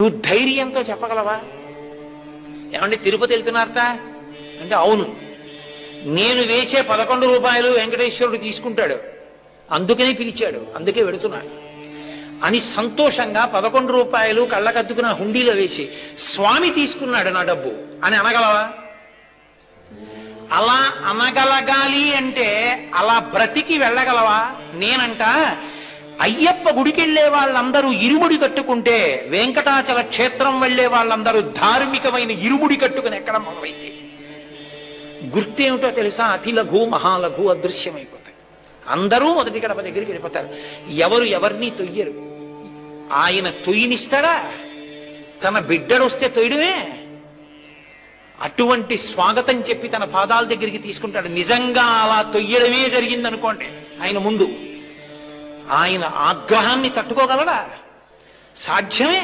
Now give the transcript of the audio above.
నువ్వు ధైర్యంతో చెప్పగలవా? ఏమంటే తిరుపతి వెళ్తున్నారట అంటే అవును, నేను వేసే 11 రూపాయలు వెంకటేశ్వరుడు తీసుకుంటాడు, అందుకనే పిలిచాడు, అందుకే వెడుతున్నాడు అని సంతోషంగా 11 రూపాయలు కళ్ళకద్దుకున్న హుండీలో వేసి స్వామి తీసుకున్నాడు నా డబ్బు అని అనగలవా? అలా అనగలగాలి అంటే అలా బ్రతికి వెళ్ళగలవా? నేనంట అయ్యప్ప గుడికెళ్లే వాళ్ళందరూ ఇరుముడి కట్టుకుంటే వెంకటాచల క్షేత్రం వెళ్లే వాళ్ళందరూ ధార్మికమైన ఇరుముడి కట్టుకుని ఎక్కడం మొదలైతే గుర్తేమిటో తెలుసా? అతి లఘు మహాలఘు అదృశ్యమైపోతాయి. అందరూ మొదటి గడప దగ్గరికి వెళ్ళిపోతారు. ఎవరు ఎవరిని తొయ్యరు. ఆయన తొయ్యినిస్తాడా? తన బిడ్డడొస్తే తొయ్యడమే. అటువంటి స్వాగతం చెప్పి తన పాదాల దగ్గరికి తీసుకుంటాడు. నిజంగా అలా తొయ్యడమే జరిగిందనుకోండి, ఆయన ముందు ఆయన ఆగ్రహాన్ని తట్టుకోగలడా? సాధ్యమే.